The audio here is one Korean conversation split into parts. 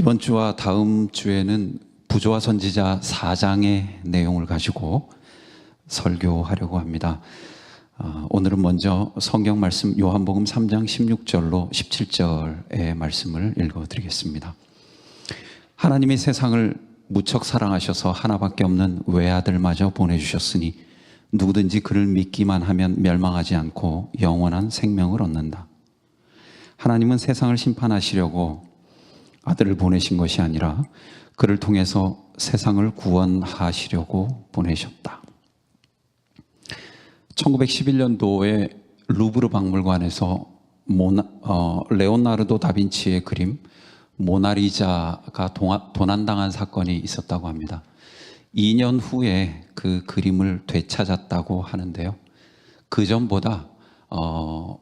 이번 주와 다음 주에는 부조와 선지자 4장의 내용을 가지고 설교하려고 합니다. 오늘은 먼저 성경 말씀 요한복음 3장 16절로 17절의 말씀을 읽어드리겠습니다. 하나님이 세상을 무척 사랑하셔서 하나밖에 없는 외아들마저 보내주셨으니 누구든지 그를 믿기만 하면 멸망하지 않고 영원한 생명을 얻는다. 하나님은 세상을 심판하시려고 아들을 보내신 것이 아니라 그를 통해서 세상을 구원하시려고 보내셨다. 1911년도에 루브르 박물관에서 레오나르도 다빈치의 그림 모나리자가 도난당한 사건이 있었다고 합니다. 2년 후에 그 그림을 되찾았다고 하는데요. 그 전보다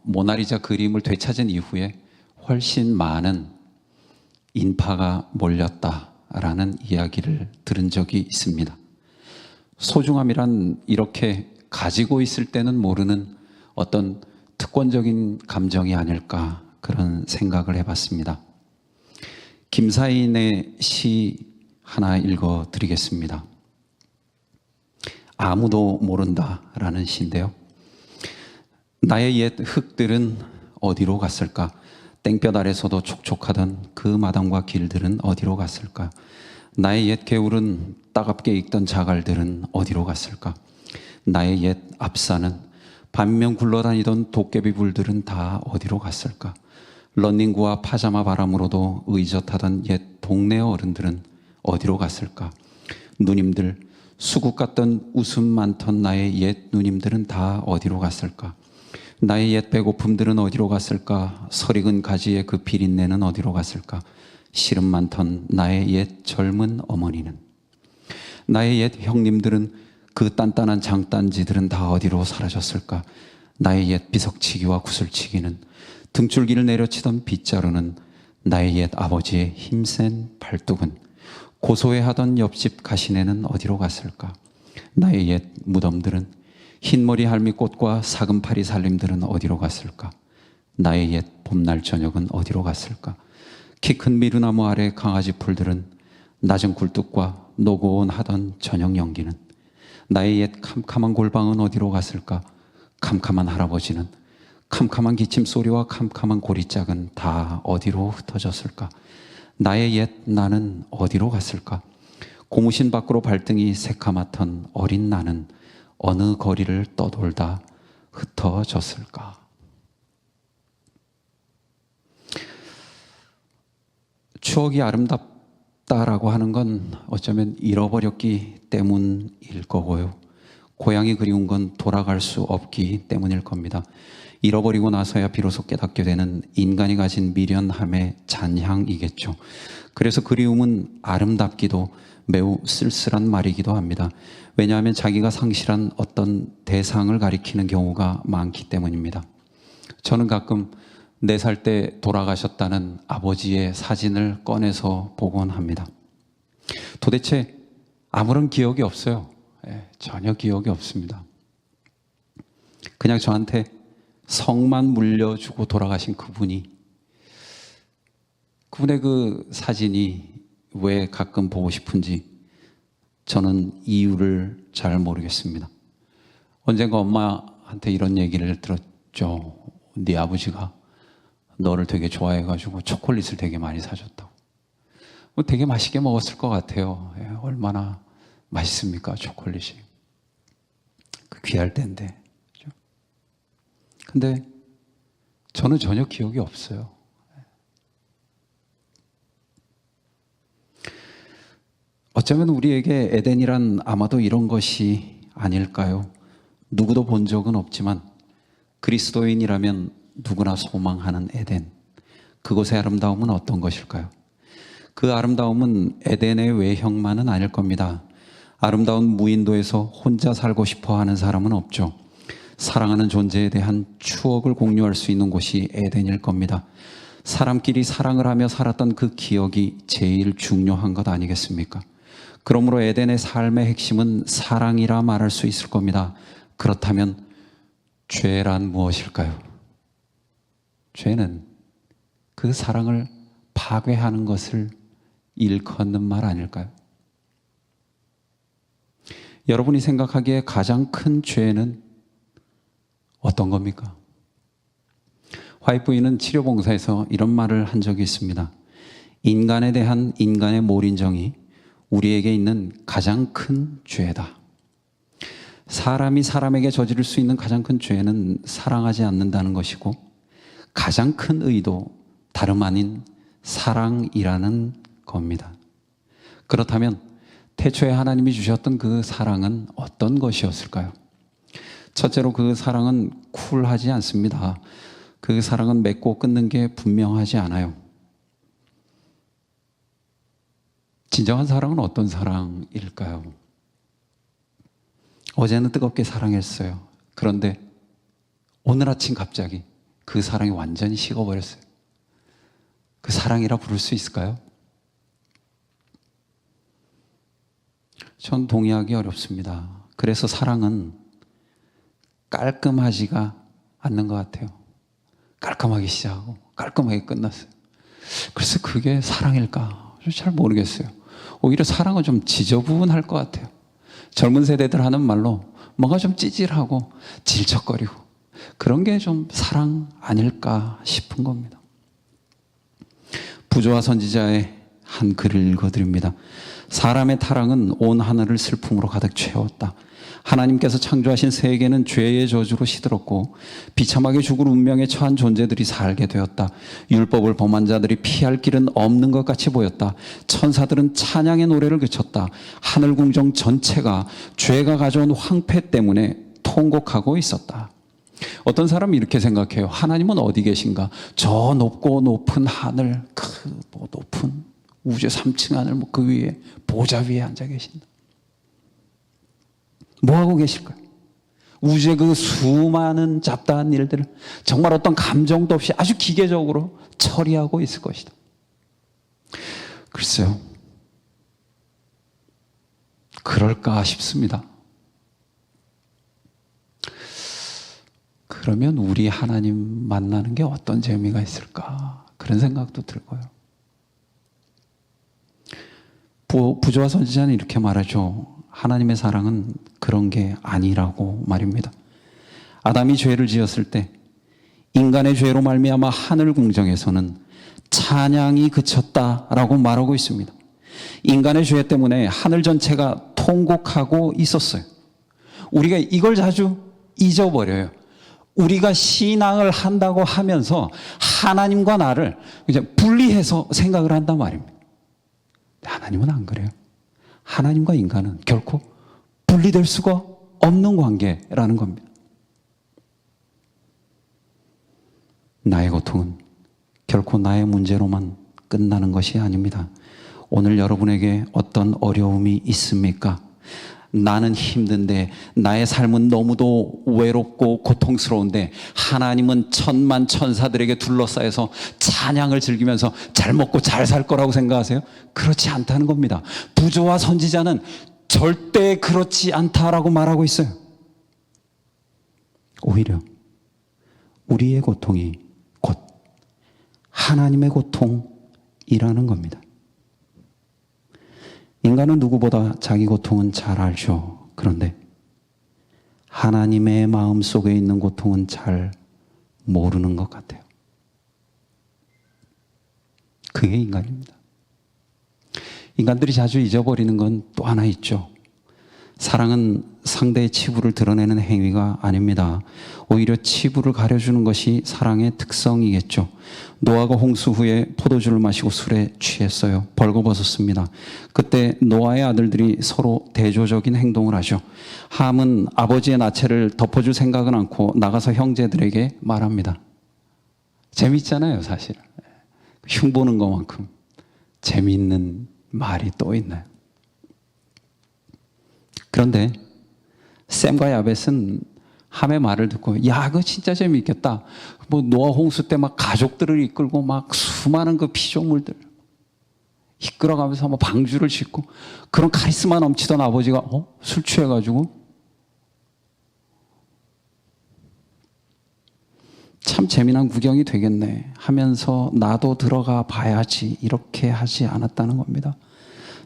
모나리자 그림을 되찾은 이후에 훨씬 많은 인파가 몰렸다라는 이야기를 들은 적이 있습니다. 소중함이란 이렇게 가지고 있을 때는 모르는 어떤 특권적인 감정이 아닐까, 그런 생각을 해봤습니다. 김사인의 시 하나 읽어드리겠습니다. 아무도 모른다라는 시인데요. 나의 옛 흙들은 어디로 갔을까? 땡볕 아래서도 촉촉하던 그 마당과 길들은 어디로 갔을까? 나의 옛 개울은 따갑게 익던 자갈들은 어디로 갔을까? 나의 옛 앞산은 밤이면 굴러다니던 도깨비 불들은 다 어디로 갔을까? 런닝구와 파자마 바람으로도 의젓하던 옛 동네 어른들은 어디로 갔을까? 누님들, 수국 같던 웃음 많던 나의 옛 누님들은 다 어디로 갔을까? 나의 옛 배고픔들은 어디로 갔을까? 설익은 가지의 그 비린내는 어디로 갔을까? 시름 많던 나의 옛 젊은 어머니는, 나의 옛 형님들은 그 단단한 장단지들은 다 어디로 사라졌을까? 나의 옛 비석치기와 구슬치기는, 등줄기를 내려치던 빗자루는, 나의 옛 아버지의 힘센 팔뚝은, 고소해하던 옆집 가시네는 어디로 갔을까? 나의 옛 무덤들은, 흰머리 할미꽃과 사금파리 살림들은 어디로 갔을까? 나의 옛 봄날 저녁은 어디로 갔을까? 키 큰 미루나무 아래 강아지 풀들은, 낮은 굴뚝과 노곤하던 저녁 연기는, 나의 옛 캄캄한 골방은 어디로 갔을까? 캄캄한 할아버지는, 캄캄한 기침 소리와 캄캄한 고리짝은 다 어디로 흩어졌을까? 나의 옛 나는 어디로 갔을까? 고무신 밖으로 발등이 새카맣던 어린 나는 어느 거리를 떠돌다 흩어졌을까? 추억이 아름답다라고 하는 건 어쩌면 잃어버렸기 때문일 거고요. 고향이 그리운 건 돌아갈 수 없기 때문일 겁니다. 잃어버리고 나서야 비로소 깨닫게 되는 인간이 가진 미련함의 잔향이겠죠. 그래서 그리움은 아름답기도 매우 쓸쓸한 말이기도 합니다. 왜냐하면 자기가 상실한 어떤 대상을 가리키는 경우가 많기 때문입니다. 저는 가끔 4살 때 돌아가셨다는 아버지의 사진을 꺼내서 보곤 합니다. 도대체 아무런 기억이 없어요. 전혀 기억이 없습니다. 그냥 저한테 성만 물려주고 돌아가신 그분의 그 사진이 왜 가끔 보고 싶은지 저는 이유를 잘 모르겠습니다. 언젠가 엄마한테 이런 얘기를 들었죠. 네 아버지가 너를 되게 좋아해가지고 초콜릿을 되게 많이 사줬다고. 되게 맛있게 먹었을 것 같아요. 얼마나 맛있습니까, 초콜릿이. 그 귀할 때인데. 근데 저는 전혀 기억이 없어요. 어쩌면 우리에게 에덴이란 아마도 이런 것이 아닐까요? 누구도 본 적은 없지만 그리스도인이라면 누구나 소망하는 에덴, 그곳의 아름다움은 어떤 것일까요? 그 아름다움은 에덴의 외형만은 아닐 겁니다. 아름다운 무인도에서 혼자 살고 싶어 하는 사람은 없죠. 사랑하는 존재에 대한 추억을 공유할 수 있는 곳이 에덴일 겁니다. 사람끼리 사랑을 하며 살았던 그 기억이 제일 중요한 것 아니겠습니까? 그러므로 에덴의 삶의 핵심은 사랑이라 말할 수 있을 겁니다. 그렇다면 죄란 무엇일까요? 죄는 그 사랑을 파괴하는 것을 일컫는 말 아닐까요? 여러분이 생각하기에 가장 큰 죄는 어떤 겁니까? 화이트 부인은 치료봉사에서 이런 말을 한 적이 있습니다. 인간에 대한 인간의 몰인정이 우리에게 있는 가장 큰 죄다. 사람이 사람에게 저지를 수 있는 가장 큰 죄는 사랑하지 않는다는 것이고, 가장 큰 의도 다름 아닌 사랑이라는 겁니다. 그렇다면 태초에 하나님이 주셨던 그 사랑은 어떤 것이었을까요? 첫째로 그 사랑은 쿨하지 않습니다. 그 사랑은 맺고 끊는 게 분명하지 않아요. 진정한 사랑은 어떤 사랑일까요? 어제는 뜨겁게 사랑했어요. 그런데 오늘 아침 갑자기 그 사랑이 완전히 식어버렸어요. 그 사랑이라 부를 수 있을까요? 전 동의하기 어렵습니다. 그래서 사랑은 깔끔하지가 않는 것 같아요. 깔끔하게 시작하고 깔끔하게 끝났어요. 그래서 그게 사랑일까? 잘 모르겠어요. 오히려 사랑은 좀 지저분할 것 같아요. 젊은 세대들 하는 말로 뭔가 좀 찌질하고 질척거리고 그런 게 좀 사랑 아닐까 싶은 겁니다. 부조와 선지자의 한 글을 읽어드립니다. 사람의 타락은 온 하늘을 슬픔으로 가득 채웠다. 하나님께서 창조하신 세계는 죄의 저주로 시들었고 비참하게 죽을 운명에 처한 존재들이 살게 되었다. 율법을 범한 자들이 피할 길은 없는 것 같이 보였다. 천사들은 찬양의 노래를 그쳤다. 하늘 궁정 전체가 죄가 가져온 황폐 때문에 통곡하고 있었다. 어떤 사람은 이렇게 생각해요. 하나님은 어디 계신가? 저 높고 높은 하늘, 그 높은 우주 3층 하늘 그 위에 보좌 위에 앉아 계신다. 뭐 하고 계실까요? 우주의 그 수많은 잡다한 일들을 정말 어떤 감정도 없이 아주 기계적으로 처리하고 있을 것이다. 글쎄요. 그럴까 싶습니다. 그러면 우리 하나님 만나는 게 어떤 재미가 있을까? 그런 생각도 들고요. 부조와 선지자는 이렇게 말하죠. 하나님의 사랑은 그런 게 아니라고 말입니다. 아담이 죄를 지었을 때 인간의 죄로 말미암아 하늘 궁정에서는 찬양이 그쳤다라고 말하고 있습니다. 인간의 죄 때문에 하늘 전체가 통곡하고 있었어요. 우리가 이걸 자주 잊어버려요. 우리가 신앙을 한다고 하면서 하나님과 나를 이제 분리해서 생각을 한단 말입니다. 하나님은 안 그래요. 하나님과 인간은 결코 분리될 수가 없는 관계라는 겁니다. 나의 고통은 결코 나의 문제로만 끝나는 것이 아닙니다. 오늘 여러분에게 어떤 어려움이 있습니까? 나는 힘든데, 나의 삶은 너무도 외롭고 고통스러운데 하나님은 천만 천사들에게 둘러싸여서 찬양을 즐기면서 잘 먹고 잘 살 거라고 생각하세요? 그렇지 않다는 겁니다. 부조와 선지자는 절대 그렇지 않다라고 말하고 있어요. 오히려 우리의 고통이 곧 하나님의 고통이라는 겁니다. 인간은 누구보다 자기 고통은 잘 알죠. 그런데 하나님의 마음 속에 있는 고통은 잘 모르는 것 같아요. 그게 인간입니다. 인간들이 자주 잊어버리는 건 또 하나 있죠. 사랑은 상대의 치부를 드러내는 행위가 아닙니다. 오히려 치부를 가려주는 것이 사랑의 특성이겠죠. 노아가 홍수 후에 포도주를 마시고 술에 취했어요. 벌거벗었습니다. 그때 노아의 아들들이 서로 대조적인 행동을 하죠. 함은 아버지의 나체를 덮어줄 생각은 않고 나가서 형제들에게 말합니다. 재밌잖아요, 사실. 흉보는 것만큼 재미있는 말이 또 있나요? 그런데 샘과 야벳은 함의 말을 듣고, 야, 그거 진짜 재미있겠다. 뭐 노아 홍수 때 막 가족들을 이끌고 막 수많은 그 피조물들 이끌어가면서 뭐 방주를 짓고, 그런 카리스마 넘치던 아버지가 술 취해가지고 참 참 재미난 구경이 되겠네 하면서 나도 들어가 봐야지 이렇게 하지 않았다는 겁니다.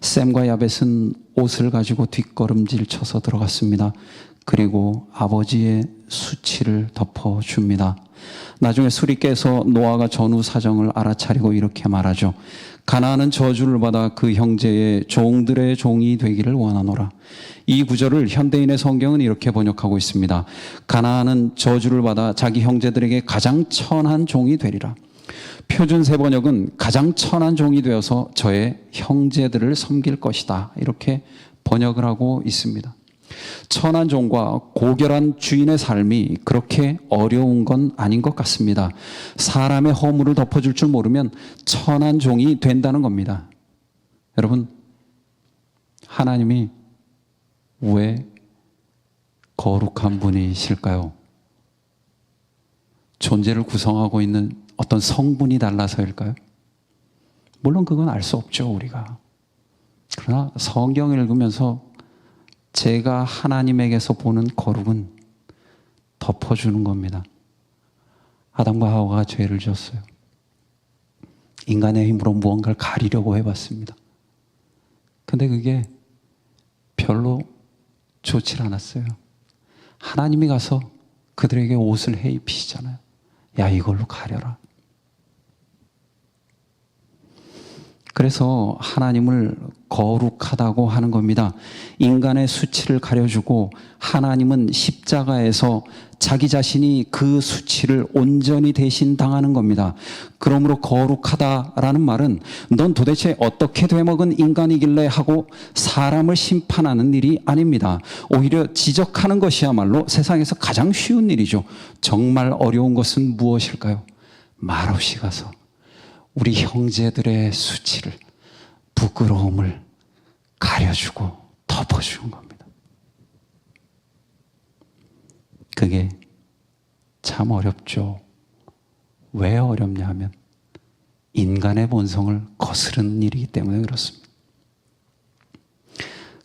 샘과 야벳은 옷을 가지고 뒷걸음질 쳐서 들어갔습니다. 그리고 아버지의 수치를 덮어줍니다. 나중에 술이 깨서 노아가 전후 사정을 알아차리고 이렇게 말하죠. 가나안은 저주를 받아 그 형제의 종들의 종이 되기를 원하노라. 이 구절을 현대인의 성경은 이렇게 번역하고 있습니다. 가나안은 저주를 받아 자기 형제들에게 가장 천한 종이 되리라. 표준 세번역은 가장 천한 종이 되어서 저의 형제들을 섬길 것이다. 이렇게 번역을 하고 있습니다. 천한 종과 고결한 주인의 삶이 그렇게 어려운 건 아닌 것 같습니다. 사람의 허물을 덮어줄 줄 모르면 천한 종이 된다는 겁니다. 여러분, 하나님이 왜 거룩한 분이실까요? 존재를 구성하고 있는 어떤 성분이 달라서일까요? 물론 그건 알 수 없죠, 우리가. 그러나 성경을 읽으면서 제가 하나님에게서 보는 거룩은 덮어주는 겁니다. 아담과 하와가 죄를 지었어요. 인간의 힘으로 무언가를 가리려고 해봤습니다. 근데 그게 별로 좋지 않았어요. 하나님이 가서 그들에게 옷을 해입히시잖아요. 야, 이걸로 가려라. 그래서 하나님을 거룩하다고 하는 겁니다. 인간의 수치를 가려주고 하나님은 십자가에서 자기 자신이 그 수치를 온전히 대신 당하는 겁니다. 그러므로 거룩하다라는 말은 넌 도대체 어떻게 되먹은 인간이길래 하고 사람을 심판하는 일이 아닙니다. 오히려 지적하는 것이야말로 세상에서 가장 쉬운 일이죠. 정말 어려운 것은 무엇일까요? 말없이 가서 우리 형제들의 수치를, 부끄러움을 가려주고 덮어주는 겁니다. 그게 참 어렵죠. 왜 어렵냐 하면 인간의 본성을 거스르는 일이기 때문에 그렇습니다.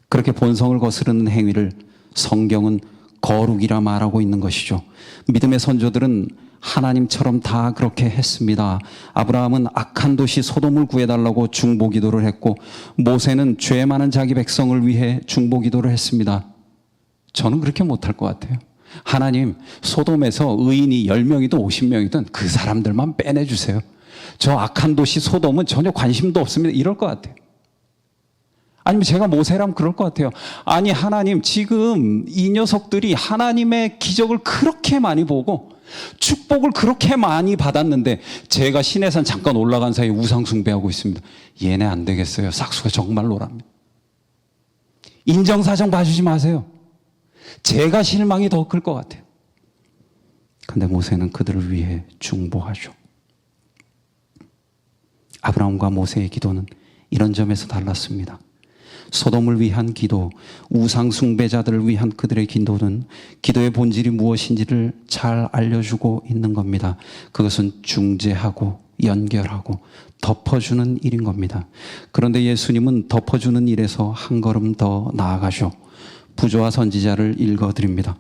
그렇게 본성을 거스르는 행위를 성경은 거룩이라 말하고 있는 것이죠. 믿음의 선조들은 하나님처럼 다 그렇게 했습니다. 아브라함은 악한 도시 소돔을 구해달라고 중보기도를 했고 모세는 죄 많은 자기 백성을 위해 중보기도를 했습니다. 저는 그렇게 못할 것 같아요. 하나님, 소돔에서 의인이 10명이든 50명이든 그 사람들만 빼내주세요. 저 악한 도시 소돔은 전혀 관심도 없습니다. 이럴 것 같아요. 아니면 제가 모세라면 그럴 것 같아요. 아니, 하나님, 지금 이 녀석들이 하나님의 기적을 그렇게 많이 보고 축복을 그렇게 많이 받았는데 제가 시내산 잠깐 올라간 사이에 우상 숭배하고 있습니다. 얘네 안 되겠어요. 싹수가 정말로랍니다. 인정사정 봐주지 마세요. 제가 실망이 더 클 것 같아요. 근데 모세는 그들을 위해 중보하죠. 아브라함과 모세의 기도는 이런 점에서 달랐습니다. 소돔을 위한 기도, 우상 숭배자들을 위한 그들의 기도는 기도의 본질이 무엇인지를 잘 알려주고 있는 겁니다. 그것은 중재하고 연결하고 덮어주는 일인 겁니다. 그런데 예수님은 덮어주는 일에서 한 걸음 더 나아가죠. 부조와 선지자를 읽어드립니다.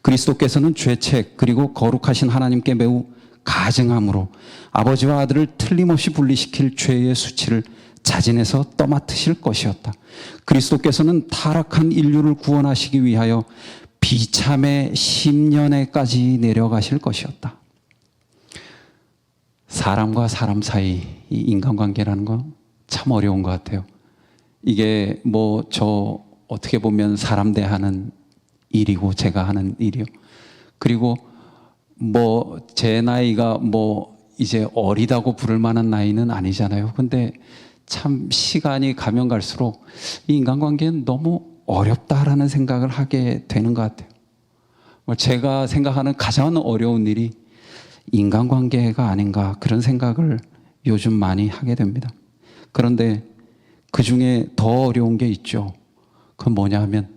그리스도께서는 죄책 그리고 거룩하신 하나님께 매우 가증함으로 아버지와 아들을 틀림없이 분리시킬 죄의 수치를 자진해서 떠맡으실 것이었다. 그리스도께서는 타락한 인류를 구원하시기 위하여 비참의 심년에까지 내려가실 것이었다. 사람과 사람 사이 이 인간관계라는 건 참 어려운 것 같아요. 이게 저 어떻게 보면 사람 대하는 일이고 제가 하는 일이요. 그리고 제 나이가 이제 어리다고 부를 만한 나이는 아니잖아요. 근데 참 시간이 가면 갈수록 이 인간관계는 너무 어렵다라는 생각을 하게 되는 것 같아요. 제가 생각하는 가장 어려운 일이 인간관계가 아닌가 그런 생각을 요즘 많이 하게 됩니다. 그런데 그 중에 더 어려운 게 있죠. 그건 뭐냐 하면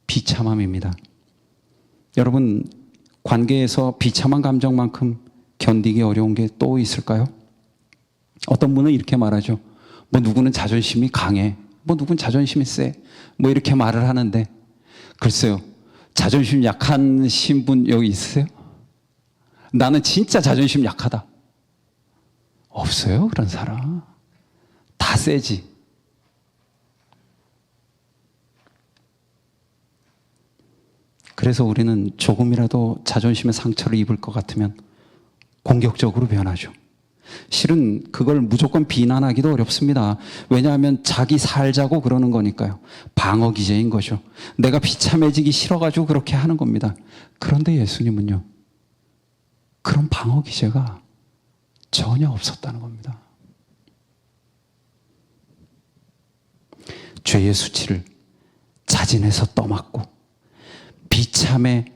비참함입니다. 여러분, 관계에서 비참한 감정만큼 견디기 어려운 게 또 있을까요? 어떤 분은 이렇게 말하죠. 누구는 자존심이 강해. 누구는 자존심이 세. 이렇게 말을 하는데, 글쎄요. 자존심 약한 분 여기 있으세요? 나는 진짜 자존심 약하다. 없어요, 그런 사람. 다 세지. 그래서 우리는 조금이라도 자존심의 상처를 입을 것 같으면 공격적으로 변하죠. 실은 그걸 무조건 비난하기도 어렵습니다. 왜냐하면 자기 살자고 그러는 거니까요. 방어 기제인 거죠. 내가 비참해지기 싫어가지고 그렇게 하는 겁니다. 그런데 예수님은요, 그런 방어 기제가 전혀 없었다는 겁니다. 죄의 수치를 자진해서 떠맡고 비참의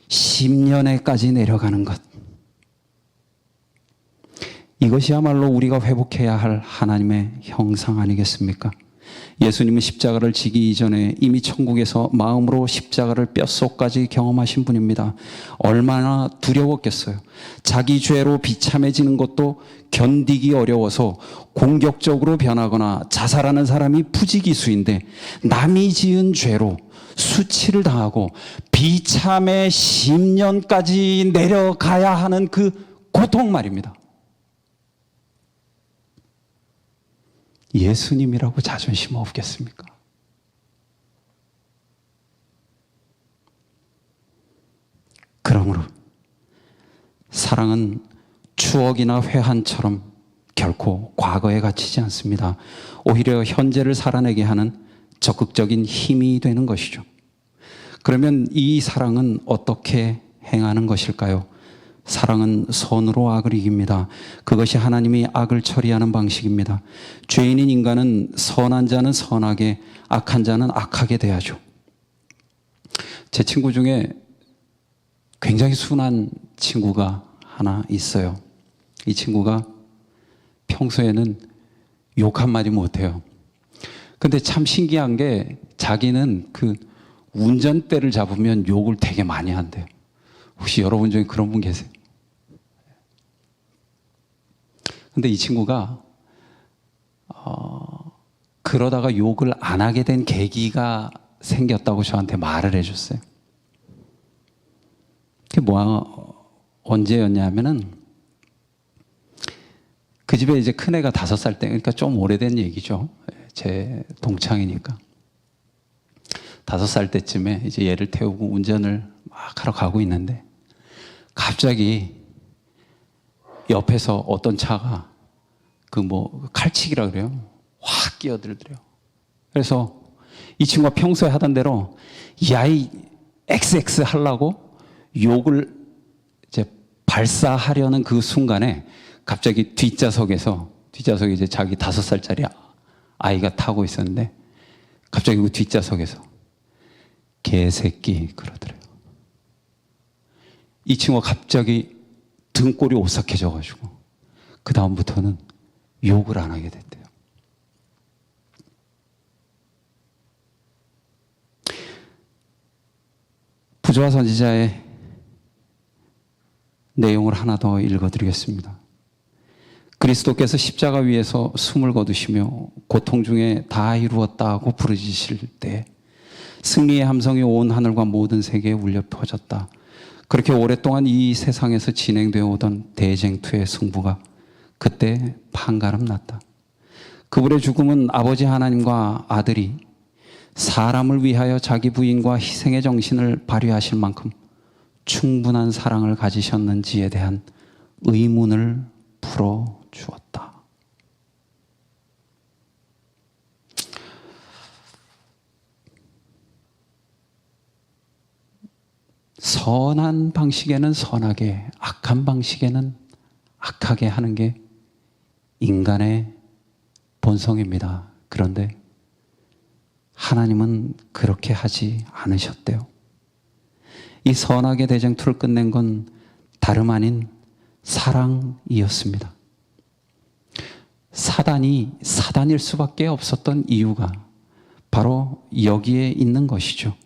10년에까지 내려가는 것, 이것이야말로 우리가 회복해야 할 하나님의 형상 아니겠습니까? 예수님은 십자가를 지기 이전에 이미 천국에서 마음으로 십자가를 뼛속까지 경험하신 분입니다. 얼마나 두려웠겠어요. 자기 죄로 비참해지는 것도 견디기 어려워서 공격적으로 변하거나 자살하는 사람이 부지기수인데, 남이 지은 죄로 수치를 당하고 비참의 10년까지 내려가야 하는 그 고통 말입니다. 예수님이라고 자존심 없겠습니까? 그러므로 사랑은 추억이나 회한처럼 결코 과거에 갇히지 않습니다. 오히려 현재를 살아내게 하는 적극적인 힘이 되는 것이죠. 그러면 이 사랑은 어떻게 행하는 것일까요? 사랑은 선으로 악을 이깁니다. 그것이 하나님이 악을 처리하는 방식입니다. 죄인인 인간은 선한 자는 선하게, 악한 자는 악하게 대하죠. 제 친구 중에 굉장히 순한 친구가 하나 있어요. 이 친구가 평소에는 욕 한마디 못해요. 근데 참 신기한 게, 자기는 그 운전대를 잡으면 욕을 되게 많이 한대요. 혹시 여러분 중에 그런 분 계세요? 근데 이 친구가 그러다가 욕을 안 하게 된 계기가 생겼다고 저한테 말을 해줬어요. 그게 언제였냐면은, 그 집에 이제 큰애가 5살 때, 그러니까 좀 오래된 얘기죠. 제 동창이니까. 5살 때쯤에 이제 얘를 태우고 운전을 막 하러 가고 있는데, 갑자기 옆에서 어떤 차가 칼치기라 그래요. 확 끼어들더래요. 그래서 이 친구가 평소에 하던 대로 야이 XX 하려고 욕을 이제 발사하려는 그 순간에, 갑자기 뒷좌석에 이제 자기 5살짜리 아이가 타고 있었는데, 갑자기 그 뒷좌석에서 개새끼 그러더래요. 이 친구가 갑자기 등골이 오싹해져가지고 그 다음부터는 욕을 안 하게 됐대요. 부조화 선지자의 내용을 하나 더 읽어드리겠습니다. 그리스도께서 십자가 위에서 숨을 거두시며 고통 중에 다 이루었다고 부르짖으실 때 승리의 함성이 온 하늘과 모든 세계에 울려 퍼졌다. 그렇게 오랫동안 이 세상에서 진행되어 오던 대쟁투의 승부가 그때 판가름 났다. 그분의 죽음은 아버지 하나님과 아들이 사람을 위하여 자기 부인과 희생의 정신을 발휘하실 만큼 충분한 사랑을 가지셨는지에 대한 의문을 풀어주었다. 선한 방식에는 선하게, 악한 방식에는 악하게 하는 게 인간의 본성입니다. 그런데 하나님은 그렇게 하지 않으셨대요. 이 선악의 대쟁투를 끝낸 건 다름 아닌 사랑이었습니다. 사단일 수밖에 없었던 이유가 바로 여기에 있는 것이죠.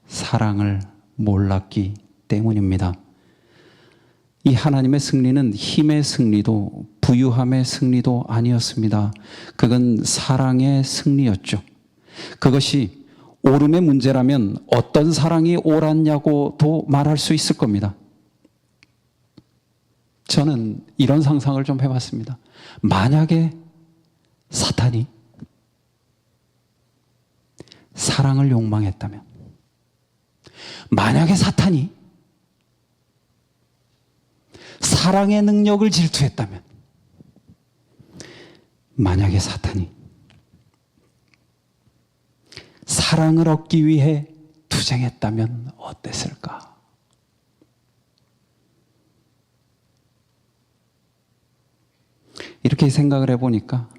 사랑을 몰랐기 때문입니다. 이 하나님의 승리는 힘의 승리도 부유함의 승리도 아니었습니다. 그건 사랑의 승리였죠. 그것이 옳음의 문제라면 어떤 사랑이 옳았냐고도 말할 수 있을 겁니다. 저는 이런 상상을 좀 해봤습니다. 만약에 사탄이 사랑을 욕망했다면, 만약에 사탄이 사랑의 능력을 질투했다면, 만약에 사탄이 사랑을 얻기 위해 투쟁했다면 어땠을까? 이렇게 생각을 해보니까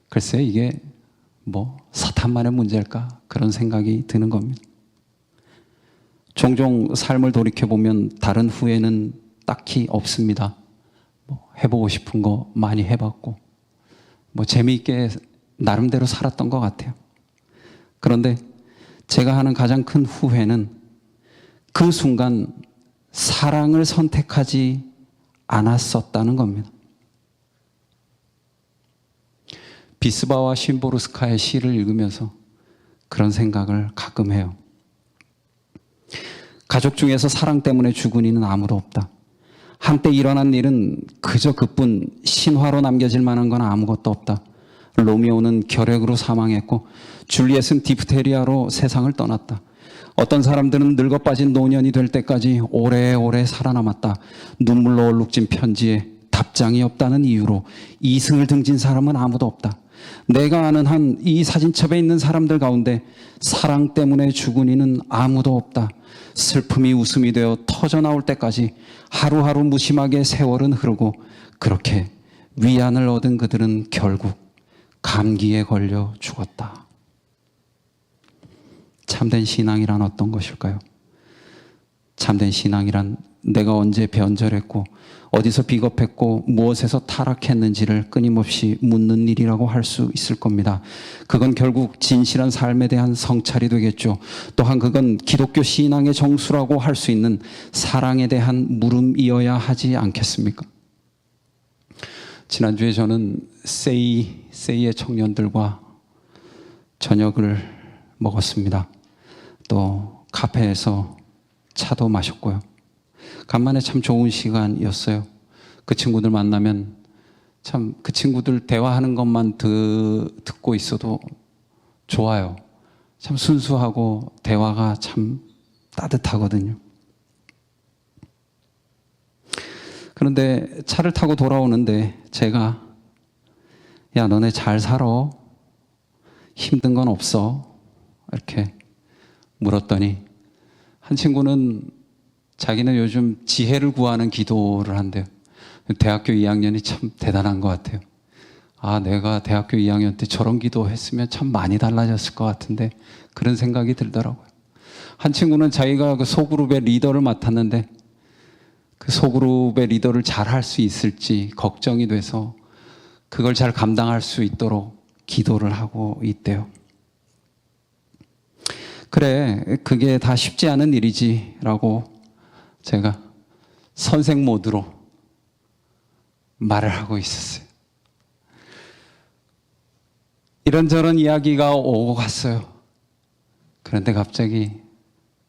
글쎄 이게 뭐 사탄만의 문제일까? 그런 생각이 드는 겁니다. 종종 삶을 돌이켜보면 다른 후회는 딱히 없습니다. 뭐 해보고 싶은 거 많이 해봤고 뭐 재미있게 나름대로 살았던 것 같아요. 그런데 제가 하는 가장 큰 후회는 그 순간 사랑을 선택하지 않았었다는 겁니다. 비스바와 심보르스카의 시를 읽으면서 그런 생각을 가끔 해요. 가족 중에서 사랑 때문에 죽은 이는 아무도 없다. 한때 일어난 일은 그저 그뿐, 신화로 남겨질 만한 건 아무것도 없다. 로미오는 결핵으로 사망했고 줄리엣은 디프테리아로 세상을 떠났다. 어떤 사람들은 늙어 빠진 노년이 될 때까지 오래오래 살아남았다. 눈물로 얼룩진 편지에 답장이 없다는 이유로 이승을 등진 사람은 아무도 없다. 내가 아는 한 이 사진첩에 있는 사람들 가운데 사랑 때문에 죽은 이는 아무도 없다. 슬픔이 웃음이 되어 터져나올 때까지 하루하루 무심하게 세월은 흐르고 그렇게 위안을 얻은 그들은 결국 감기에 걸려 죽었다. 참된 신앙이란 어떤 것일까요? 참된 신앙이란 내가 언제 변절했고 어디서 비겁했고 무엇에서 타락했는지를 끊임없이 묻는 일이라고 할 수 있을 겁니다. 그건 결국 진실한 삶에 대한 성찰이 되겠죠. 또한 그건 기독교 신앙의 정수라고 할 수 있는 사랑에 대한 물음이어야 하지 않겠습니까? 지난주에 저는 세이의 청년들과 저녁을 먹었습니다. 또 카페에서 차도 마셨고요. 간만에 참 좋은 시간이었어요. 그 친구들 만나면 참 그 친구들 대화하는 것만 듣고 있어도 좋아요. 참 순수하고 대화가 참 따뜻하거든요. 그런데 차를 타고 돌아오는데 제가 야 너네 잘 살아? 힘든 건 없어? 이렇게 물었더니 한 친구는 자기는 요즘 지혜를 구하는 기도를 한대요. 대학교 2학년이 참 대단한 것 같아요. 아, 내가 대학교 2학년 때 저런 기도했으면 참 많이 달라졌을 것 같은데 그런 생각이 들더라고요. 한 친구는 자기가 그 소그룹의 리더를 맡았는데 그 소그룹의 리더를 잘 할 수 있을지 걱정이 돼서 그걸 잘 감당할 수 있도록 기도를 하고 있대요. 그래, 그게 다 쉽지 않은 일이지라고 제가 선생 모드로 말을 하고 있었어요. 이런저런 이야기가 오고 갔어요. 그런데 갑자기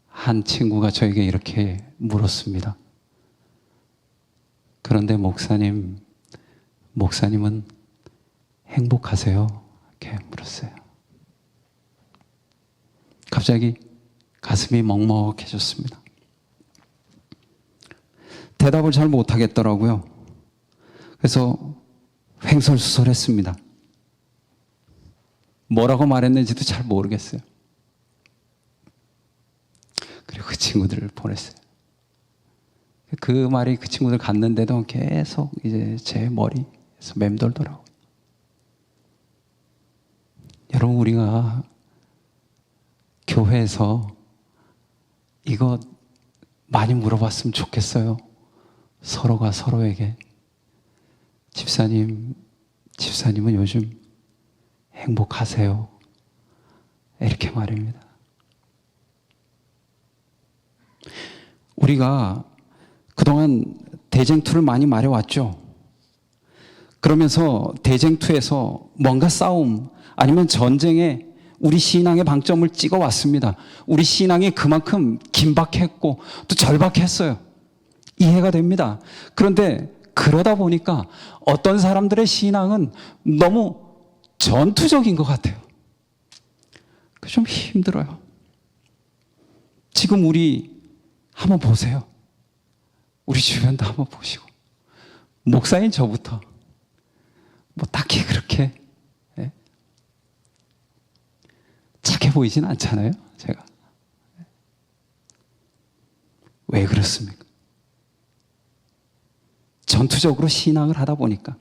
한 친구가 저에게 이렇게 물었습니다. 그런데 목사님은 행복하세요? 이렇게 물었어요. 갑자기 가슴이 먹먹해졌습니다. 대답을 잘 못하겠더라고요. 그래서 횡설수설했습니다. 뭐라고 말했는지도 잘 모르겠어요. 그리고 그 친구들을 보냈어요. 그 말이 그 친구들 갔는데도 계속 이제 제 머리에서 맴돌더라고요. 여러분, 우리가 교회에서 이거 많이 물어봤으면 좋겠어요. 서로가 서로에게. 집사님은 요즘 행복하세요? 이렇게 말입니다. 우리가 그동안 대쟁투를 많이 말해왔죠. 그러면서 대쟁투에서 뭔가 싸움 아니면 전쟁에 우리 신앙의 방점을 찍어왔습니다. 우리 신앙이 그만큼 긴박했고 또 절박했어요. 이해가 됩니다. 그런데 그러다 보니까 어떤 사람들의 신앙은 너무 전투적인 것 같아요. 좀 힘들어요. 지금 우리 한번 보세요. 우리 주변도 한번 보시고, 목사인 저부터 뭐 딱히 그렇게 착해 보이진 않잖아요, 제가. 왜 그렇습니까? 전투적으로 신앙을 하다 보니까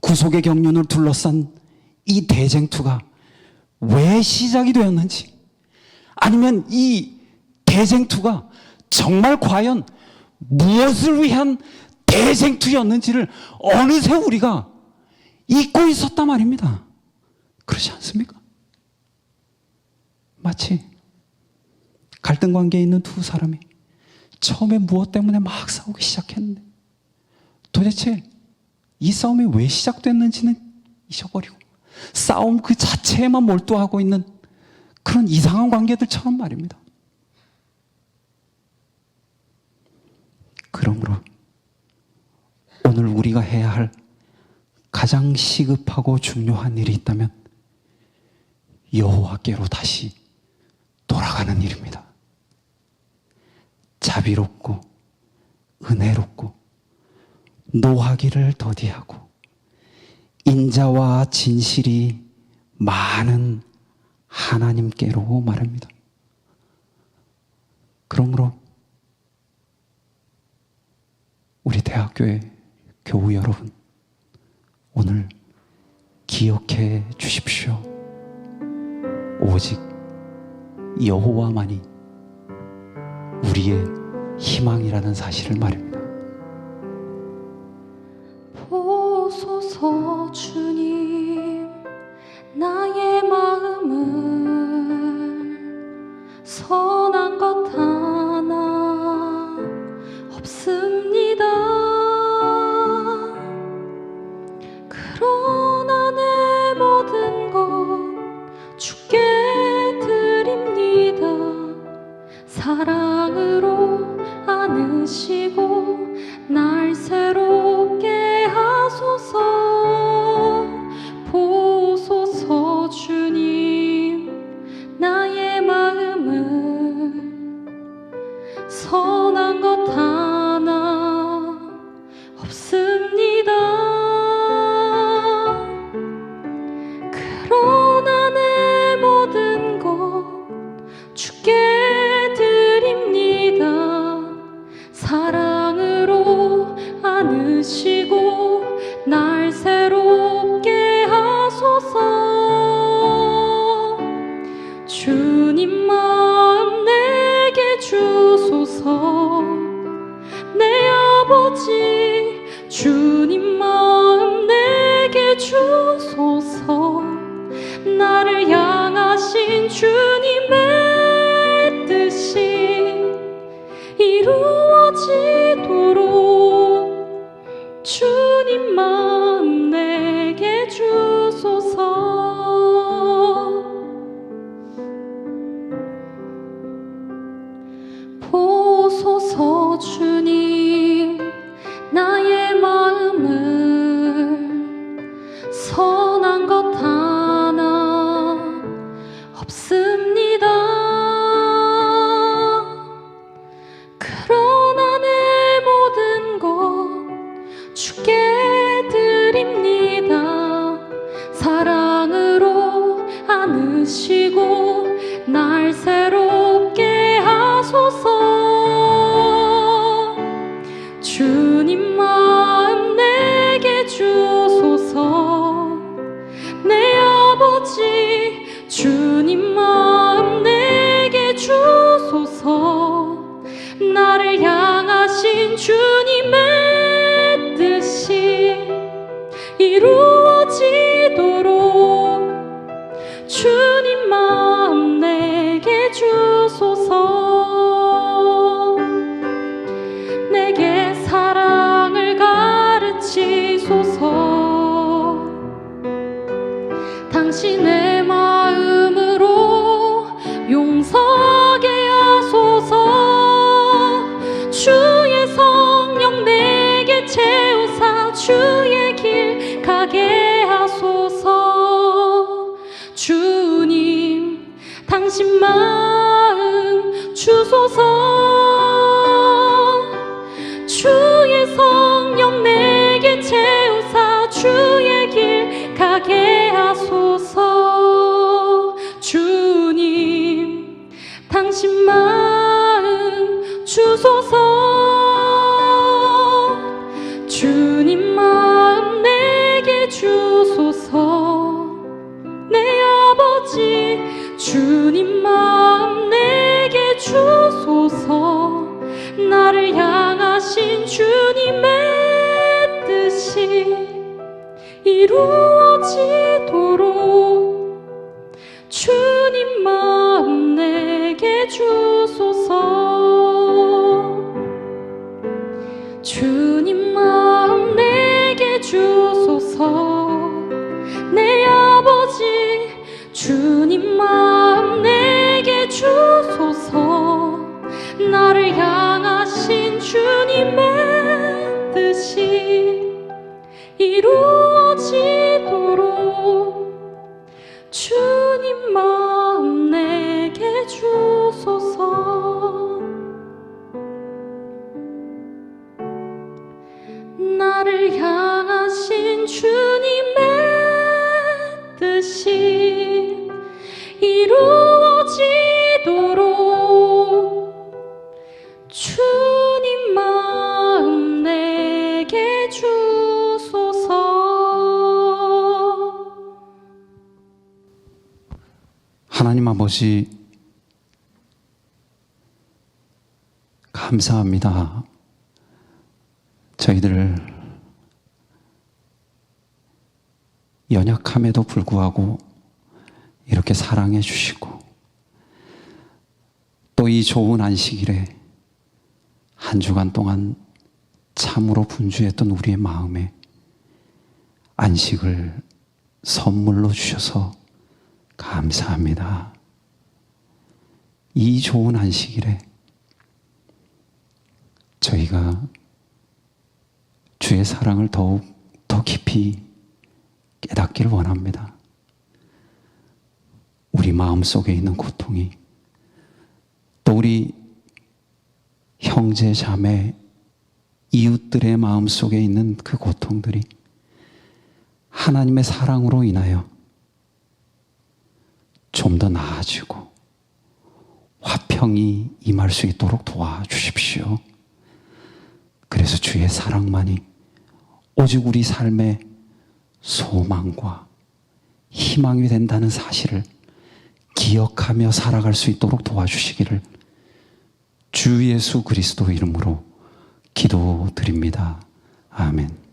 구속의 경륜을 둘러싼 이 대쟁투가 왜 시작이 되었는지, 아니면 이 대쟁투가 정말 과연 무엇을 위한 대쟁투였는지를 어느새 우리가 잊고 있었단 말입니다. 그렇지 않습니까? 마치 갈등 관계에 있는 두 사람이 처음에 무엇 때문에 막 싸우기 시작했는데 도대체 이 싸움이 왜 시작됐는지는 잊어버리고 싸움 그 자체에만 몰두하고 있는 그런 이상한 관계들처럼 말입니다. 그러므로 오늘 우리가 해야 할 가장 시급하고 중요한 일이 있다면 여호와께로 다시 돌아가는 일입니다. 자비롭고 은혜롭고 노하기를 더디하고 인자와 진실이 많은 하나님께로 말합니다. 그러므로 우리 대학교의 교우 여러분, 오늘 기억해 주십시오. 오직 여호와만이 우리의 희망이라는 사실을 말입니다. 보소서 주님, 나의 마음을 선한 것 하나 없습니다. 그러나 내 모든 것 주께 드립니다. 사랑으로 안으시고 날 새롭게 하소서. 보소서 주님, 나의 마음을 선한 것 하나 없습니다. 그러나 내 모든 것 주께 드립니다. 사랑으로 안으시고 날 새롭게 하소서. 주님 마음 내게 주소서. 내 아버지 주님 마음 내게 주소서. 나를 향하신 주님의 뜻이 이루어지도록 주님 마음 내게 주소서. 보소서 주님, 나의 마음을 선한 것 하나 없습니다. 그러나 내 모든 것 주께 드립니다. 사랑으로 안으시고 날 새롭게 하소서. 주님 마음 내게 주소서. 내 아버지 주님 마음 내게 주소서. 나를 향하신 주님의 뜻이 이루어지도록 주님 마음 내게 주소서. 내게 사랑을 가르치소서. 당신의 마음으로 용서하게 하소서. 주의 성 채우사 주의 길 가게 하소서. 주님 당신 마음 주소서. 주의 성령 내게 채우사 주의 길 가게 하소서. 주님 당신 마음 주소서. 주님 마음 내게 주소서. 내 아버지 주님 마음 내게 주소서. 나를 향하신 주님의 뜻이 이루어지도록 주님 마음 내게 주소서. 주님 마음 내게 주소서. 내 아버지 주님 마음 내게 주소서. 나를 향하신 주님의 뜻이 이루어지도록 주님 마음 내게 주소서. 나를 향하신 주님의 뜻이 이루어지도록 주님 마음 내게 주소서. 하나님 아버지, 감사합니다. 저희들 연약함에도 불구하고 이렇게 사랑해 주시고, 또 이 좋은 안식일에 한 주간 동안 참으로 분주했던 우리의 마음에 안식을 선물로 주셔서 감사합니다. 이 좋은 안식일에 저희가 주의 사랑을 더욱 더 깊이 깨닫기를 원합니다. 우리 마음속에 있는 고통이, 또 우리 형제 자매 이웃들의 마음속에 있는 그 고통들이 하나님의 사랑으로 인하여 좀 더 나아지고 화평이 임할 수 있도록 도와주십시오. 그래서 주의 사랑만이 오직 우리 삶의 소망과 희망이 된다는 사실을 기억하며 살아갈 수 있도록 도와주시기를 주 예수 그리스도 이름으로 기도드립니다. 아멘.